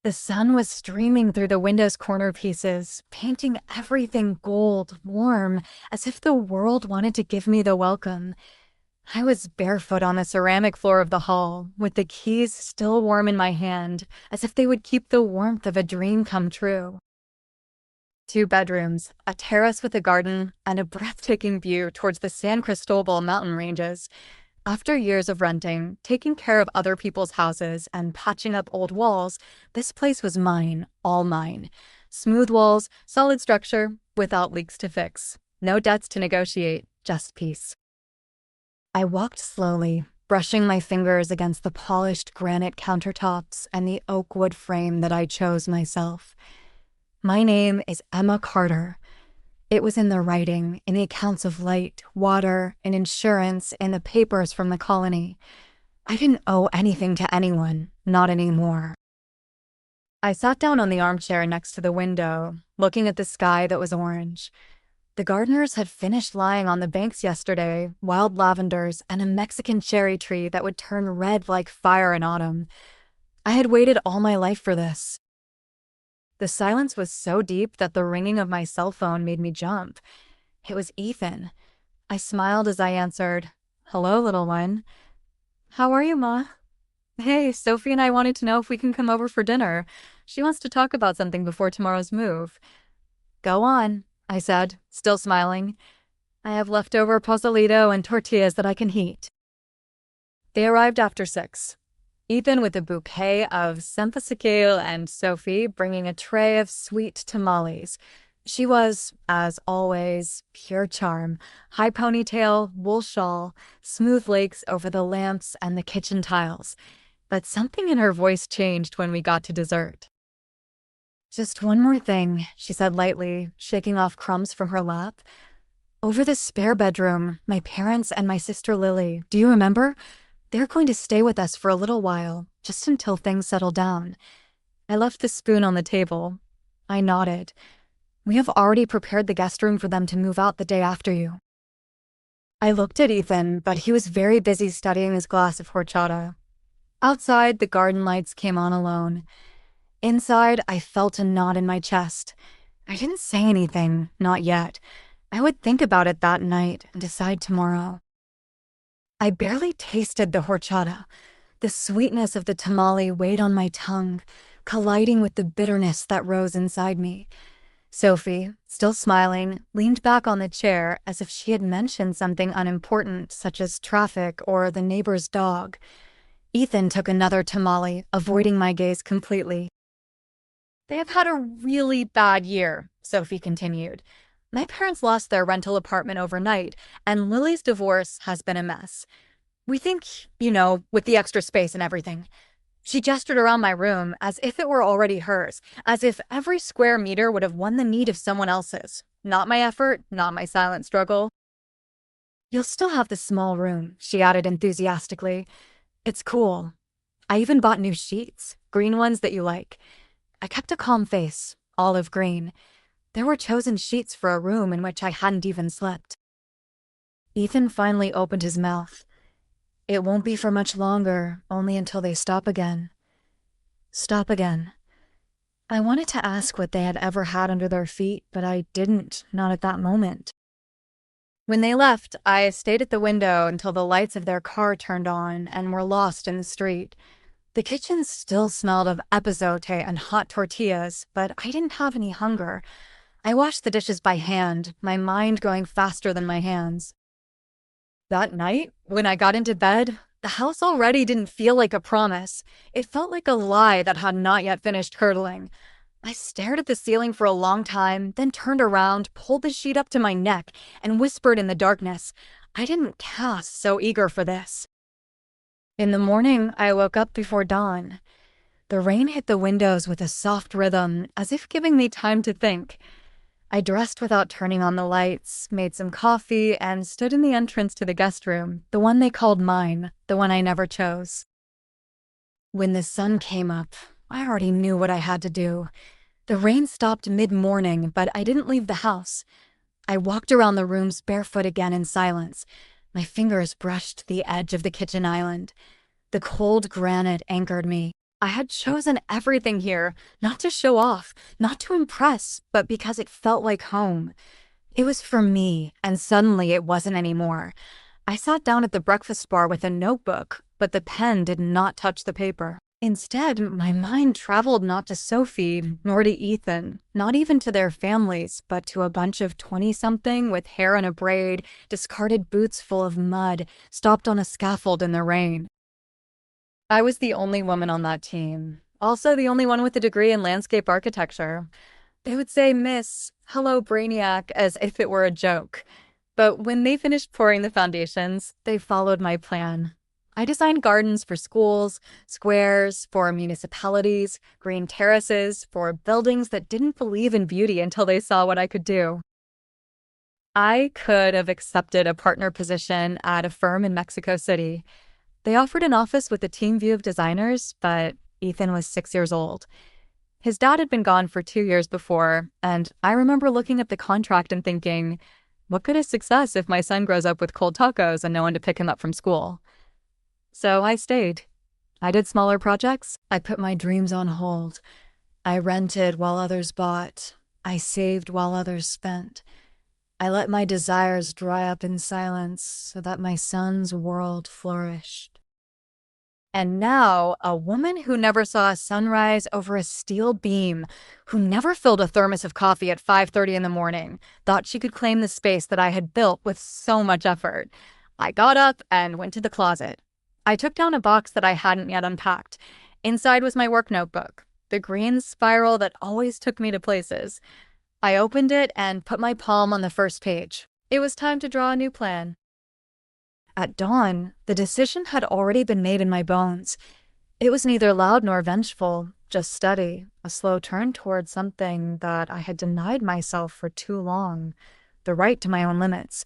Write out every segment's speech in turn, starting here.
The sun was streaming through the window's corner pieces, painting everything gold, warm, as if the world wanted to give me the welcome. I was barefoot on the ceramic floor of the hall, with the keys still warm in my hand, as if they would keep the warmth of a dream come true. Two bedrooms, a terrace with a garden, and a breathtaking view towards the San Cristobal mountain ranges. After years of renting, taking care of other people's houses, and patching up old walls, this place was mine, all mine. Smooth walls, solid structure, without leaks to fix. No debts to negotiate, just peace. I walked slowly, brushing my fingers against the polished granite countertops and the oak wood frame that I chose myself. My name is Emma Carter. It was in the writing, in the accounts of light, water, and insurance, in the papers from the colony. I didn't owe anything to anyone, not anymore. I sat down on the armchair next to the window, looking at the sky that was orange. The gardeners had finished lying on the banks yesterday, wild lavenders, and a Mexican cherry tree that would turn red like fire in autumn. I had waited all my life for this. The silence was so deep that the ringing of my cell phone made me jump. It was Ethan. I smiled as I answered, "Hello, little one." "How are you, Ma?" "Hey, Sophie and I wanted to know if we can come over for dinner. She wants to talk about something before tomorrow's move." "Go on," I said, still smiling. "I have leftover pozolito and tortillas that I can heat." They arrived after 6. Ethan with a bouquet of sempasicle and Sophie bringing a tray of sweet tamales. She was, as always, pure charm. High ponytail, wool shawl, smooth lakes over the lamps and the kitchen tiles. But something in her voice changed when we got to dessert. "Just one more thing," she said lightly, shaking off crumbs from her lap. "Over the spare bedroom, my parents and my sister Lily, do you remember? They're going to stay with us for a little while, just until things settle down." I left the spoon on the table. I nodded. "We have already prepared the guest room for them to move out the day after you." I looked at Ethan, but he was very busy studying his glass of horchata. Outside, the garden lights came on alone. Inside, I felt a knot in my chest. I didn't say anything, not yet. I would think about it that night and decide tomorrow. I barely tasted the horchata. The sweetness of the tamale weighed on my tongue, colliding with the bitterness that rose inside me. Sophie, still smiling, leaned back on the chair as if she had mentioned something unimportant, such as traffic or the neighbor's dog. Ethan took another tamale, avoiding my gaze completely. "They have had a really bad year," Sophie continued. "My parents lost their rental apartment overnight, and Lily's divorce has been a mess. We think, with the extra space and everything." She gestured around my room as if it were already hers, as if every square meter would have won the need of someone else's. Not my effort, not my silent struggle. "You'll still have the small room," she added enthusiastically. "It's cool. I even bought new sheets, green ones that you like." I kept a calm face, olive green. There were chosen sheets for a room in which I hadn't even slept. Ethan finally opened his mouth. "It won't be for much longer, only until they stop again." Stop again. I wanted to ask what they had ever had under their feet, but I didn't, not at that moment. When they left, I stayed at the window until the lights of their car turned on and were lost in the street. The kitchen still smelled of epazote and hot tortillas, but I didn't have any hunger. I washed the dishes by hand, my mind going faster than my hands. That night, when I got into bed, the house already didn't feel like a promise. It felt like a lie that had not yet finished curdling. I stared at the ceiling for a long time, then turned around, pulled the sheet up to my neck, and whispered in the darkness. I didn't cast so eager for this. In the morning, I woke up before dawn. The rain hit the windows with a soft rhythm, as if giving me time to think. I dressed without turning on the lights, made some coffee, and stood in the entrance to the guest room, the one they called mine, the one I never chose. When the sun came up, I already knew what I had to do. The rain stopped mid-morning, but I didn't leave the house. I walked around the rooms barefoot again in silence. My fingers brushed the edge of the kitchen island. The cold granite anchored me. I had chosen everything here, not to show off, not to impress, but because it felt like home. It was for me, and suddenly it wasn't anymore. I sat down at the breakfast bar with a notebook, but the pen did not touch the paper. Instead, my mind traveled not to Sophie, nor to Ethan, not even to their families, but to a bunch of 20-something with hair in a braid, discarded boots full of mud, stopped on a scaffold in the rain. I was the only woman on that team, also the only one with a degree in landscape architecture. They would say Miss, hello Brainiac, as if it were a joke. But when they finished pouring the foundations, they followed my plan. I designed gardens for schools, squares for municipalities, green terraces for buildings that didn't believe in beauty until they saw what I could do. I could have accepted a partner position at a firm in Mexico City. They offered an office with a team view of designers, but Ethan was 6 years old. His dad had been gone for 2 years before, and I remember looking at the contract and thinking, what good is success if my son grows up with cold tacos and no one to pick him up from school? So I stayed. I did smaller projects. I put my dreams on hold. I rented while others bought. I saved while others spent. I let my desires dry up in silence so that my son's world flourished. And now, a woman who never saw a sunrise over a steel beam, who never filled a thermos of coffee at 5:30 in the morning, thought she could claim the space that I had built with so much effort. I got up and went to the closet. I took down a box that I hadn't yet unpacked. Inside was my work notebook, the green spiral that always took me to places. I opened it and put my palm on the first page. It was time to draw a new plan. At dawn, the decision had already been made in my bones. It was neither loud nor vengeful, just steady, a slow turn towards something that I had denied myself for too long, the right to my own limits.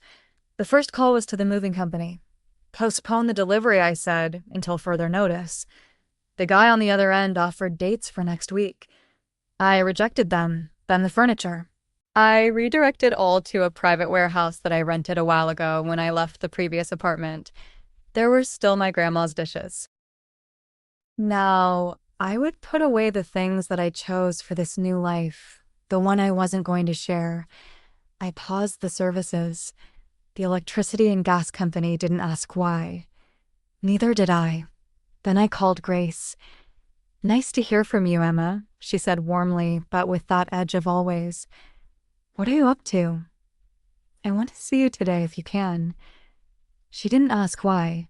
The first call was to the moving company. Postpone the delivery, I said, until further notice. The guy on the other end offered dates for next week. I rejected them, then the furniture. I redirected all to a private warehouse that I rented a while ago when I left the previous apartment. There were still my grandma's dishes. Now, I would put away the things that I chose for this new life, the one I wasn't going to share. I paused the services. The electricity and gas company didn't ask why. Neither did I. Then I called Grace. "Nice to hear from you, Emma," she said warmly, but with that edge of always. "What are you up to?" "I want to see you today if you can." She didn't ask why.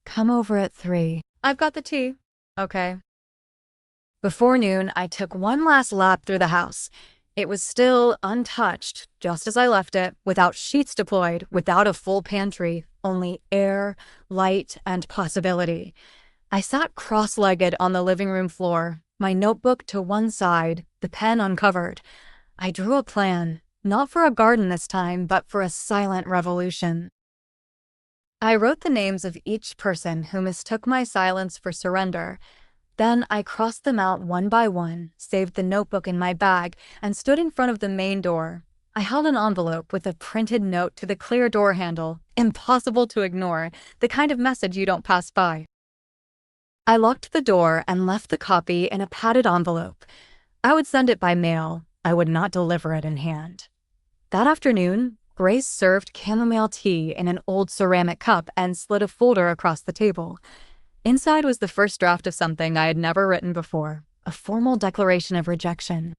"Come over at 3. "I've got the tea." "Okay." Before noon, I took one last lap through the house. It was still untouched, just as I left it, without sheets deployed, without a full pantry, only air, light, and possibility. I sat cross-legged on the living room floor, my notebook to one side, the pen uncovered. I drew a plan, not for a garden this time, but for a silent revolution. I wrote the names of each person who mistook my silence for surrender. Then I crossed them out one by one, saved the notebook in my bag, and stood in front of the main door. I held an envelope with a printed note to the clear door handle, impossible to ignore, the kind of message you don't pass by. I locked the door and left the copy in a padded envelope. I would send it by mail. I would not deliver it in hand. That afternoon, Grace served chamomile tea in an old ceramic cup and slid a folder across the table. Inside was the first draft of something I had never written before, a formal declaration of rejection.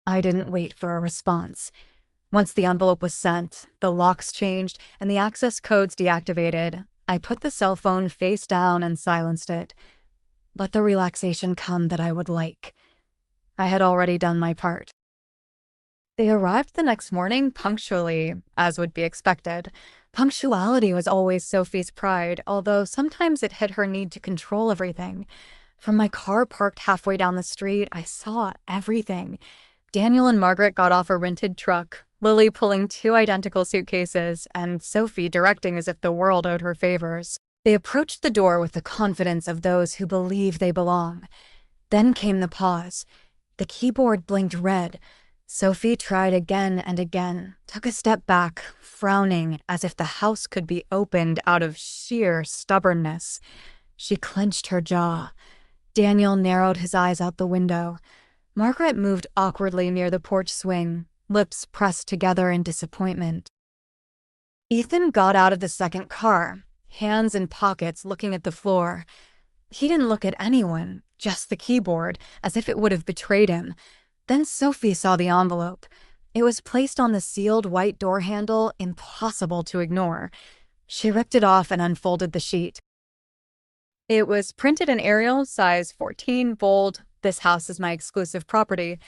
I didn't wait for a response. Once the envelope was sent, the locks changed, and the access codes deactivated, I put the cell phone face down and silenced it. Let the relaxation come that I would like. I had already done my part. They arrived the next morning punctually, as would be expected. Punctuality was always Sophie's pride, although sometimes it hid her need to control everything. From my car parked halfway down the street, I saw everything. Daniel and Margaret got off a rented truck, Lily pulling 2 identical suitcases, and Sophie directing as if the world owed her favors. They approached the door with the confidence of those who believe they belong. Then came the pause. The keyboard blinked red. Sophie tried again and again, took a step back, frowning as if the house could be opened out of sheer stubbornness. She clenched her jaw. Daniel narrowed his eyes out the window. Margaret moved awkwardly near the porch swing, lips pressed together in disappointment. Ethan got out of the second car, hands in pockets looking at the floor. He didn't look at anyone, just the keyboard, as if it would have betrayed him. Then Sophie saw the envelope. It was placed on the sealed white door handle, impossible to ignore. She ripped it off and unfolded the sheet. It was printed in Arial, size 14, bold. "This house is my exclusive property.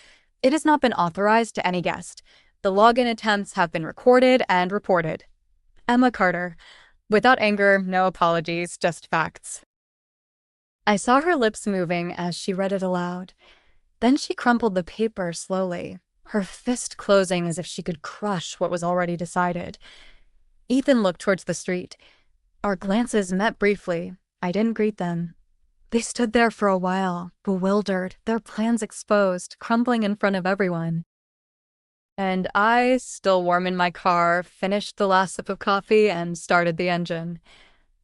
It has not been authorized to any guest. The login attempts have been recorded and reported. Emma Carter." Without anger, no apologies, just facts. I saw her lips moving as she read it aloud. Then she crumpled the paper slowly, her fist closing as if she could crush what was already decided. Ethan looked towards the street. Our glances met briefly. I didn't greet them. They stood there for a while, bewildered, their plans exposed, crumbling in front of everyone. And I, still warm in my car, finished the last sip of coffee and started the engine.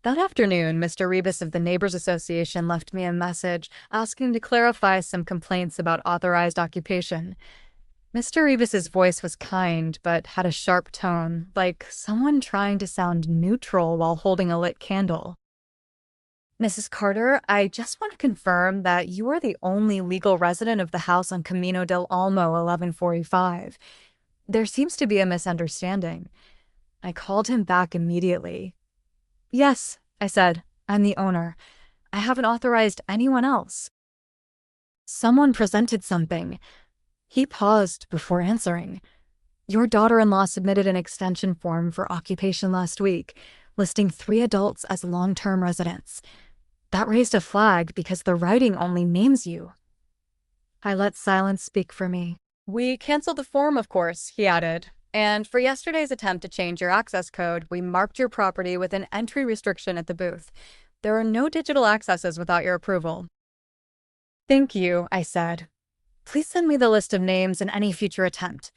That afternoon, Mr. Rebus of the Neighbors Association left me a message asking to clarify some complaints about authorized occupation. Mr. Rebus's voice was kind, but had a sharp tone, like someone trying to sound neutral while holding a lit candle. "Mrs. Carter, I just want to confirm that you are the only legal resident of the house on Camino del Olmo 1145. There seems to be a misunderstanding." I called him back immediately. "Yes," I said, "I'm the owner. I haven't authorized anyone else." Someone presented something. He paused before answering. "Your daughter-in-law submitted an extension form for occupation last week, listing 3 adults as long-term residents. That raised a flag because the writing only names you." I let silence speak for me. "We canceled the form, of course," he added. "And for yesterday's attempt to change your access code, we marked your property with an entry restriction at the booth. There are no digital accesses without your approval." "Thank you," I said. "Please send me the list of names and any future attempt."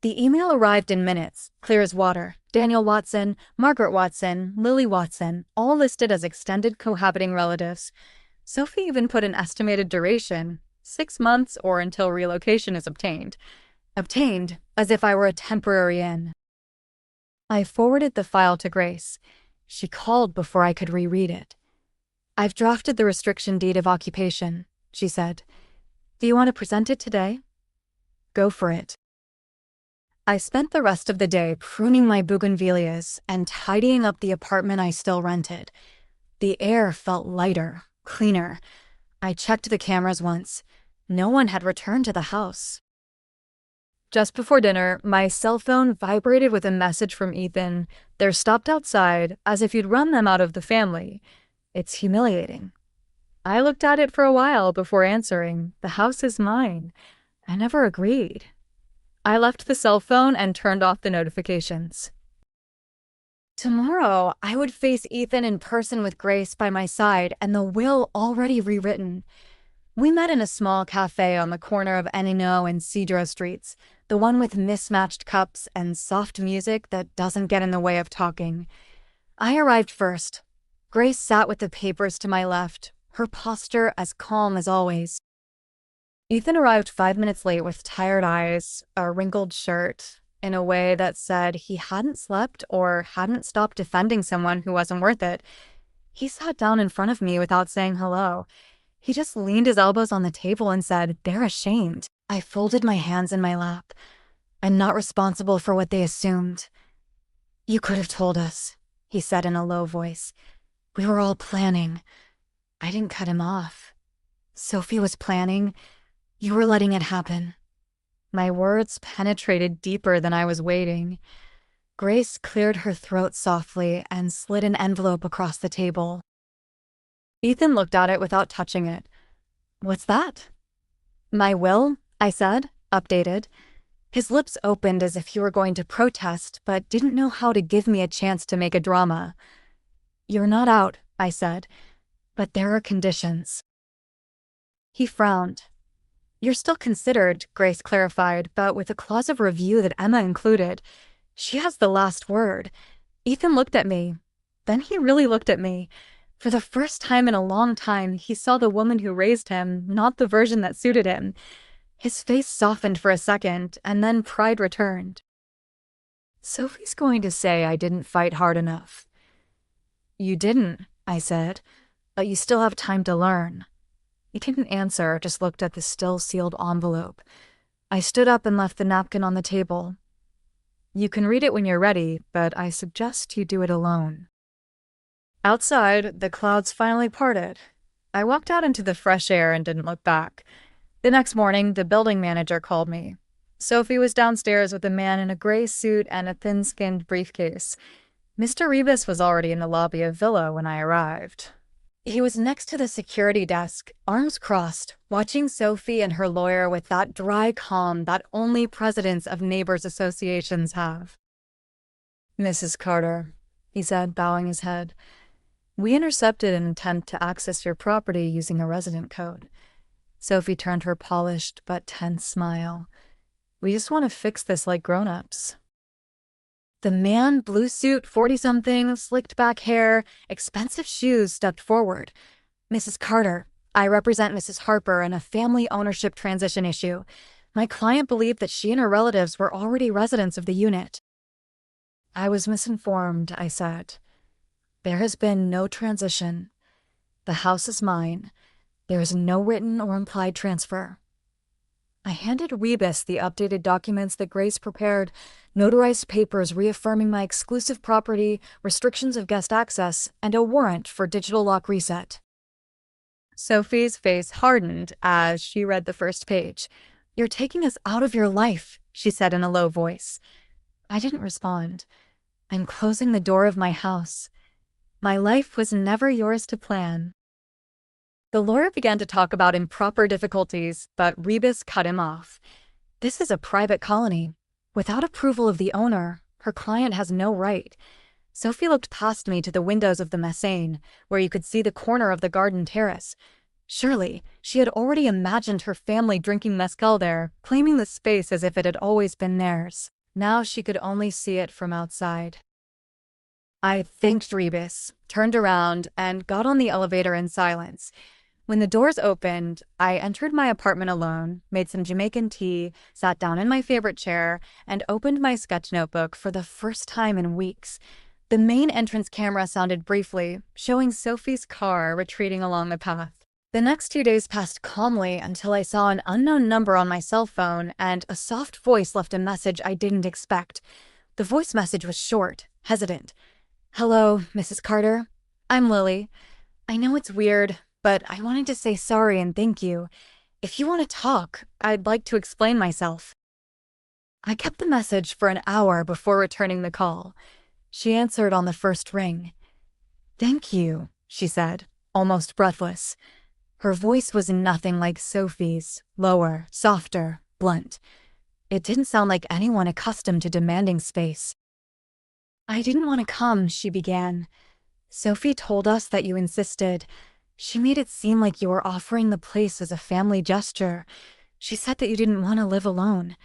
The email arrived in minutes, clear as water. Daniel Watson, Margaret Watson, Lily Watson, all listed as extended cohabiting relatives. Sophie even put an estimated duration, 6 months or until relocation is obtained. Obtained, as if I were a temporary in. I forwarded the file to Grace. She called before I could reread it. "I've drafted the restriction deed of occupation," she said. "Do you want to present it today?" "Go for it." I spent the rest of the day pruning my bougainvilleas and tidying up the apartment I still rented. The air felt lighter, cleaner. I checked the cameras once. No one had returned to the house. Just before dinner, my cell phone vibrated with a message from Ethan. "They're stopped outside, as if you'd run them out of the family. It's humiliating." I looked at it for a while before answering. The house is mine. I never agreed. I left the cell phone and turned off the notifications. Tomorrow, I would face Ethan in person with Grace by my side and the will already rewritten. We met in a small cafe on the corner of Enino and Cedro Streets, the one with mismatched cups and soft music that doesn't get in the way of talking. I arrived first. Grace sat with the papers to my left, her posture as calm as always. Ethan arrived 5 minutes late with tired eyes, a wrinkled shirt, in a way that said he hadn't slept or hadn't stopped defending someone who wasn't worth it. He sat down in front of me without saying hello. He just leaned his elbows on the table and said, "They're ashamed." I folded my hands in my lap. "I'm not responsible for what they assumed." "You could have told us," he said in a low voice. "We were all planning." I didn't cut him off. "Sophie was planning. You were letting it happen." My words penetrated deeper than I was waiting. Grace cleared her throat softly and slid an envelope across the table. Ethan looked at it without touching it. "What's that?" "My will," I said, updated. His lips opened as if he were going to protest, but didn't know how to give me a chance to make a drama. "You're not out," I said, "but there are conditions." He frowned. "You're still considered," Grace clarified, "but with a clause of review that Emma included. She has the last word." Ethan looked at me. Then he really looked at me. For the first time in a long time, he saw the woman who raised him, not the version that suited him. His face softened for a second, and then pride returned. Sophie's going to say I didn't fight hard enough. You didn't, I said, but you still have time to learn. He didn't answer, just looked at the still sealed envelope. I stood up and left the napkin on the table. You can read it when you're ready, but I suggest you do it alone. Outside, the clouds finally parted. I walked out into the fresh air and didn't look back. The next morning, the building manager called me. Sophie was downstairs with a man in a gray suit and a thin-skinned briefcase. Mr. Rebus was already in the lobby of Villa when I arrived. He was next to the security desk, arms crossed, watching Sophie and her lawyer with that dry calm that only presidents of neighbors' associations have. Mrs. Carter, he said, bowing his head, we intercepted an attempt to access your property using a resident code. Sophie turned her polished but tense smile. We just want to fix this like grown-ups. The man, blue suit, 40-something, slicked back hair, expensive shoes, stepped forward. Mrs. Carter, I represent Mrs. Harper in a family ownership transition issue. My client believed that she and her relatives were already residents of the unit. I was misinformed, I said. There has been no transition. The house is mine. There is no written or implied transfer. I handed Rebus the updated documents that Grace prepared, notarized papers reaffirming my exclusive property, restrictions of guest access, and a warrant for digital lock reset. Sophie's face hardened as she read the first page. You're taking us out of your life, she said in a low voice. I didn't respond. I'm closing the door of my house. My life was never yours to plan. The lawyer began to talk about improper difficulties, but Rebus cut him off. This is a private colony. Without approval of the owner, her client has no right. Sophie looked past me to the windows of the Messane, where you could see the corner of the garden terrace. Surely, she had already imagined her family drinking mezcal there, claiming the space as if it had always been theirs. Now she could only see it from outside. I thanked Rebus, turned around, and got on the elevator in silence. When the doors opened, I entered my apartment alone, made some Jamaican tea, sat down in my favorite chair, and opened my sketch notebook for the first time in weeks. The main entrance camera sounded briefly, showing Sophie's car retreating along the path. The next 2 days passed calmly until I saw an unknown number on my cell phone, and a soft voice left a message I didn't expect. The voice message was short, hesitant. Hello, Mrs. Carter. I'm Lily. I know it's weird, but I wanted to say sorry and thank you. If you want to talk, I'd like to explain myself. I kept the message for an hour before returning the call. She answered on the first ring. Thank you, she said, almost breathless. Her voice was nothing like Sophie's, lower, softer, blunt. It didn't sound like anyone accustomed to demanding space. I didn't want to come, she began. Sophie told us that you insisted. She made it seem like you were offering the place as a family gesture. She said that you didn't want to live alone.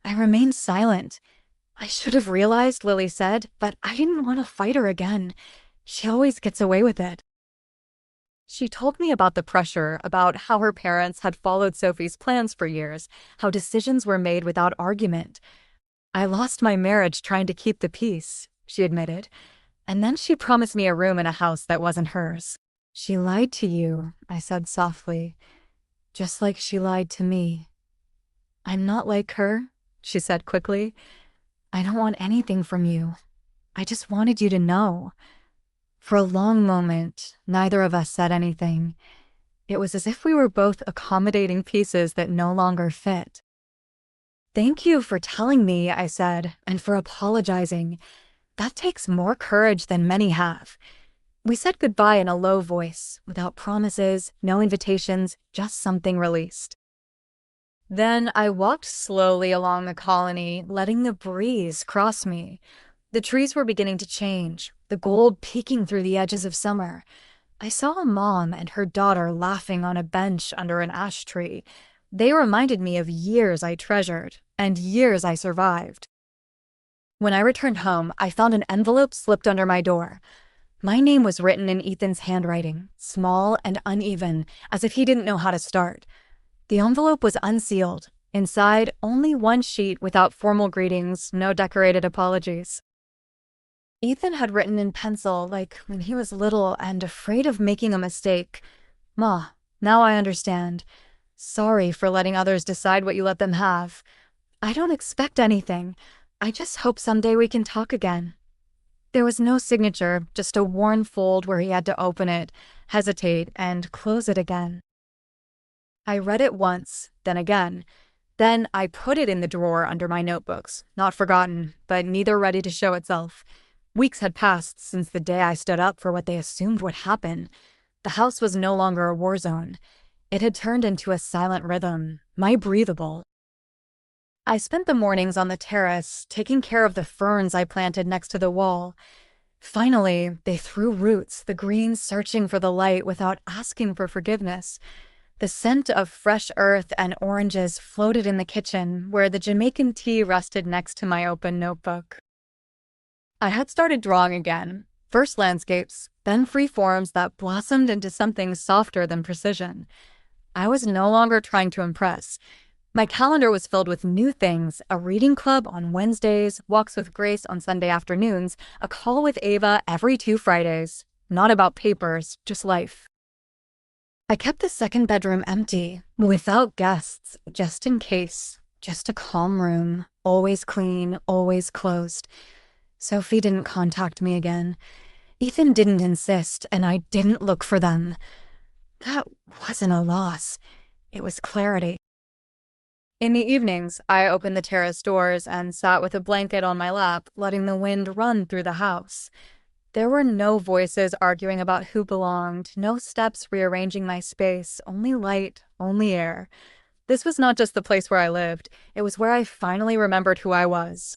I remained silent. I should have realized, Lily said, but I didn't want to fight her again. She always gets away with it. She told me about the pressure, about how her parents had followed Sophie's plans for years, how decisions were made without argument. I lost my marriage trying to keep the peace, she admitted, and then she promised me a room in a house that wasn't hers. She lied to you, I said softly, just like she lied to me. I'm not like her, she said quickly. I don't want anything from you. I just wanted you to know. For a long moment, neither of us said anything. It was as if we were both accommodating pieces that no longer fit. Thank you for telling me, I said, and for apologizing. That takes more courage than many have. We said goodbye in a low voice, without promises, no invitations, just something released. Then I walked slowly along the colony, letting the breeze cross me. The trees were beginning to change, the gold peeking through the edges of summer. I saw a mom and her daughter laughing on a bench under an ash tree. They reminded me of years I treasured, and years I survived. When I returned home, I found an envelope slipped under my door. My name was written in Ethan's handwriting, small and uneven, as if he didn't know how to start. The envelope was unsealed. Inside, only one sheet without formal greetings, no decorated apologies. Ethan had written in pencil, like when he was little and afraid of making a mistake. Ma, now I understand. Sorry for letting others decide what you let them have. I don't expect anything. I just hope someday we can talk again. There was no signature, just a worn fold where he had to open it, hesitate, and close it again. I read it once, then again. Then I put it in the drawer under my notebooks, not forgotten, but neither ready to show itself. Weeks had passed since the day I stood up for what they assumed would happen. The house was no longer a war zone. It had turned into a silent rhythm, my breathable. I spent the mornings on the terrace, taking care of the ferns I planted next to the wall. Finally, they threw roots, the greens searching for the light without asking for forgiveness. The scent of fresh earth and oranges floated in the kitchen, where the Jamaican tea rested next to my open notebook. I had started drawing again, first landscapes, then free forms that blossomed into something softer than precision. I was no longer trying to impress. My calendar was filled with new things: a reading club on Wednesdays, walks with Grace on Sunday afternoons, a call with Ava every 2 Fridays. Not about papers, just life. I kept the second bedroom empty, without guests, just in case. Just a calm room, always clean, always closed. Sophie didn't contact me again. Ethan didn't insist, and I didn't look for them. That wasn't a loss. It was clarity. In the evenings, I opened the terrace doors and sat with a blanket on my lap, letting the wind run through the house. There were no voices arguing about who belonged, no steps rearranging my space, only light, only air. This was not just the place where I lived, it was where I finally remembered who I was.